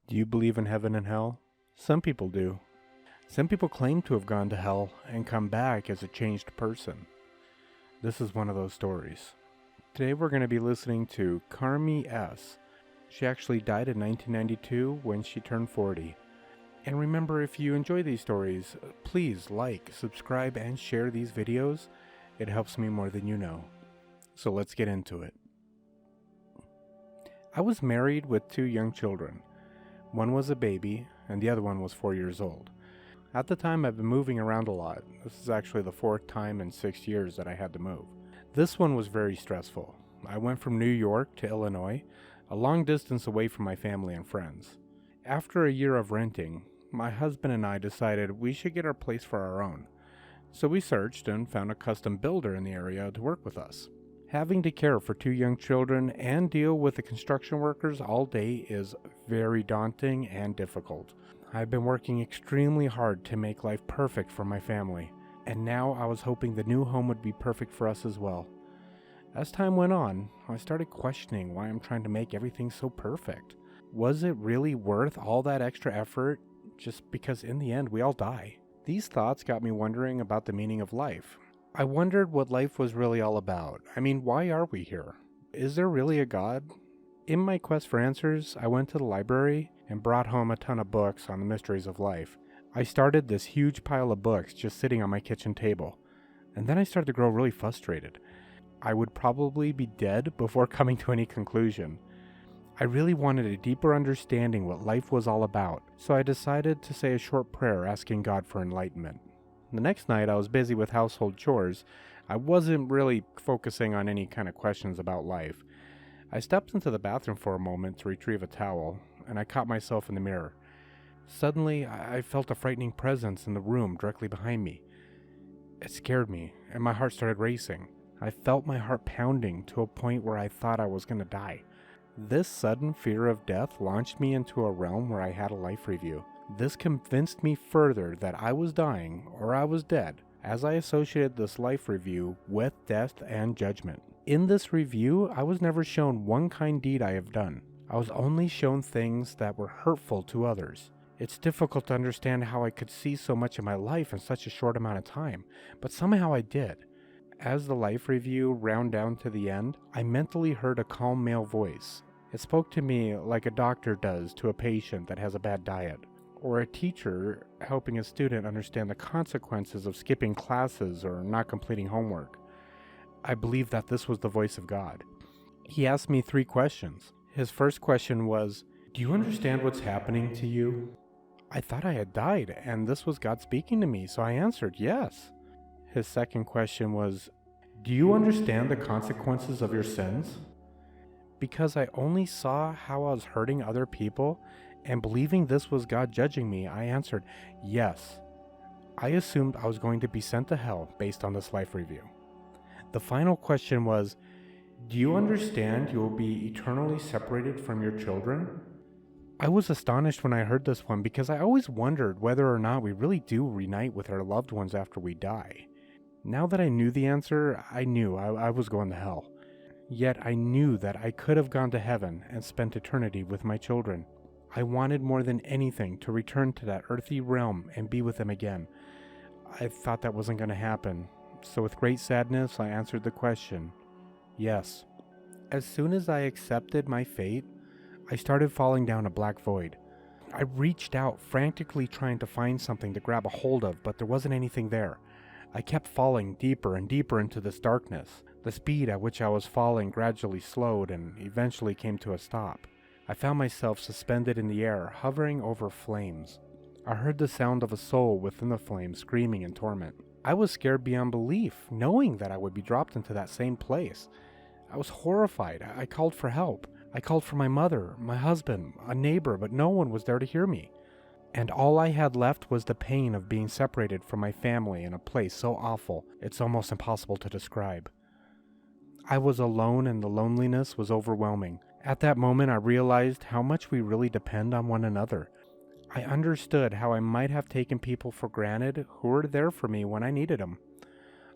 Do you believe in heaven and hell? Some people do. Some people claim to have gone to hell and come back as a changed person. This is one of those stories. Today we're going to be listening to Carmie S. She actually died in 1992 when she turned 40. And remember, if you enjoy these stories, please like, subscribe, and share these videos. It helps me more than you know. So let's get into it. I was married with 2 young children. One was a baby, and the other one was 4 years old. At the time, I've been moving around a lot. This is actually the 4th time in 6 years that I had to move. This one was very stressful. I went from New York to Illinois, a long distance away from my family and friends. After a year of renting, my husband and I decided we should get our place for our own. So we searched and found a custom builder in the area to work with us. Having to care for 2 young children and deal with the construction workers all day is very daunting and difficult. I've been working extremely hard to make life perfect for my family, and now I was hoping the new home would be perfect for us as well. As time went on, I started questioning why I'm trying to make everything so perfect. Was it really worth all that extra effort just because in the end we all die? These thoughts got me wondering about the meaning of life. I wondered what life was really all about. I mean, why are we here? Is there really a God? In my quest for answers, I went to the library and brought home a ton of books on the mysteries of life. I started this huge pile of books just sitting on my kitchen table, and then I started to grow really frustrated. I would probably be dead before coming to any conclusion. I really wanted a deeper understanding what life was all about, so I decided to say a short prayer asking God for enlightenment. The next night I was busy with household chores. I wasn't really focusing on any kind of questions about life. I stepped into the bathroom for a moment to retrieve a towel, and I caught myself in the mirror. Suddenly, I felt a frightening presence in the room directly behind me. It scared me, and my heart started racing. I felt my heart pounding to a point where I thought I was going to die. This sudden fear of death launched me into a realm where I had a life review. This convinced me further that I was dying, or I was dead, as I associated this life review with death and judgment. In this review, I was never shown one kind deed I have done. I was only shown things that were hurtful to others. It's difficult to understand how I could see so much of my life in such a short amount of time, but somehow I did. As the life review round down to the end, I mentally heard a calm male voice. It spoke to me like a doctor does to a patient that has a bad diet, or a teacher helping a student understand the consequences of skipping classes or not completing homework. I believe that this was the voice of God. He asked me 3 questions. His first question was, "Do you understand what's happening to you?" I thought I had died, and this was God speaking to me, so I answered yes. His second question was, "Do you understand the consequences of your sins?" Because I only saw how I was hurting other people, and believing this was God judging me, I answered yes. I assumed I was going to be sent to hell based on this life review. The final question was, "Do you understand you will be eternally separated from your children?" I was astonished when I heard this one because I always wondered whether or not we really do reunite with our loved ones after we die. Now that I knew the answer, I knew I was going to hell. Yet I knew that I could have gone to heaven and spent eternity with my children. I wanted more than anything to return to that earthly realm and be with them again. I thought that wasn't going to happen, so with great sadness I answered the question, yes. As soon as I accepted my fate, I started falling down a black void. I reached out, frantically trying to find something to grab a hold of, but there wasn't anything there. I kept falling deeper and deeper into this darkness. The speed at which I was falling gradually slowed and eventually came to a stop. I found myself suspended in the air, hovering over flames. I heard the sound of a soul within the flames screaming in torment. I was scared beyond belief, knowing that I would be dropped into that same place. I was horrified. I called for help. I called for my mother, my husband, a neighbor, but no one was there to hear me. And all I had left was the pain of being separated from my family in a place so awful, it's almost impossible to describe. I was alone and the loneliness was overwhelming. At that moment, I realized how much we really depend on one another. I understood how I might have taken people for granted who were there for me when I needed them.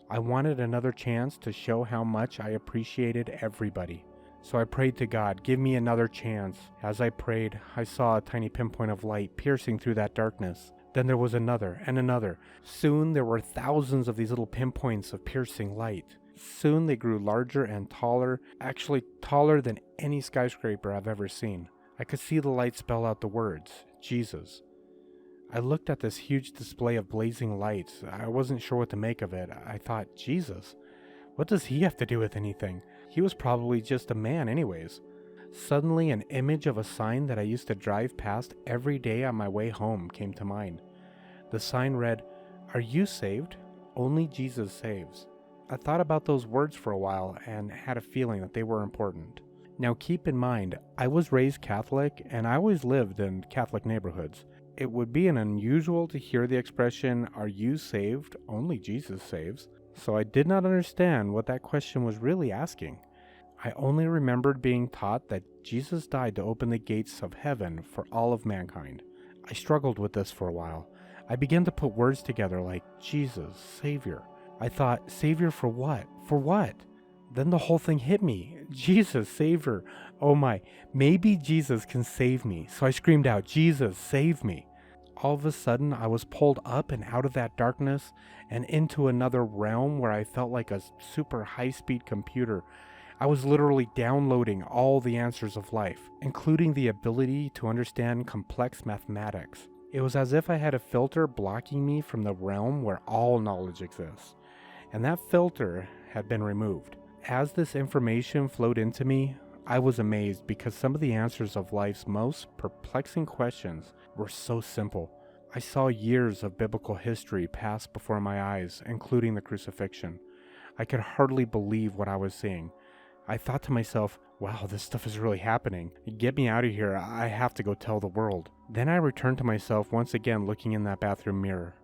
I wanted another chance to show how much I appreciated everybody. So I prayed to God, give me another chance. As I prayed, I saw a tiny pinpoint of light piercing through that darkness. Then there was another and another. Soon there were thousands of these little pinpoints of piercing light. Soon they grew larger and taller, actually taller than any skyscraper I've ever seen. I could see the light spell out the words, Jesus. I looked at this huge display of blazing lights. I wasn't sure what to make of it. I thought, Jesus? What does he have to do with anything? He was probably just a man anyways. Suddenly, an image of a sign that I used to drive past every day on my way home came to mind. The sign read, "Are you saved? Only Jesus saves." I thought about those words for a while and had a feeling that they were important. Now keep in mind, I was raised Catholic and I always lived in Catholic neighborhoods. It would be unusual to hear the expression, "Are you saved? Only Jesus saves." So I did not understand what that question was really asking. I only remembered being taught that Jesus died to open the gates of heaven for all of mankind. I struggled with this for a while. I began to put words together like Jesus, Savior. I thought, Savior for what? For what? Then the whole thing hit me. Jesus, Savior. Oh my, maybe Jesus can save me. So I screamed out, Jesus, save me. All of a sudden, I was pulled up and out of that darkness and into another realm where I felt like a super high-speed computer. I was literally downloading all the answers of life, including the ability to understand complex mathematics. It was as if I had a filter blocking me from the realm where all knowledge exists. And that filter had been removed. As this information flowed into me, I was amazed because some of the answers of life's most perplexing questions were so simple. I saw years of biblical history pass before my eyes, including the crucifixion. I could hardly believe what I was seeing. I thought to myself, wow, this stuff is really happening. Get me out of here. I have to go tell the world. Then I returned to myself once again looking in that bathroom mirror.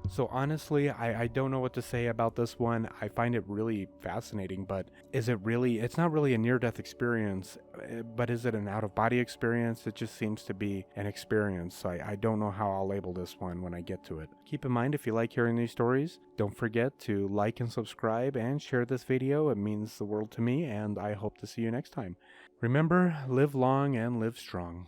So honestly, I don't know what to say about this one. I find it really fascinating, but is it really, it's not really a near-death experience, but is it an out-of-body experience? It just seems to be an experience. So I don't know how I'll label this one when I get to it. Keep in mind, if you like hearing these stories, don't forget to like and subscribe and share this video. It means the world to me, and I hope to see you next time. Remember, live long and live strong.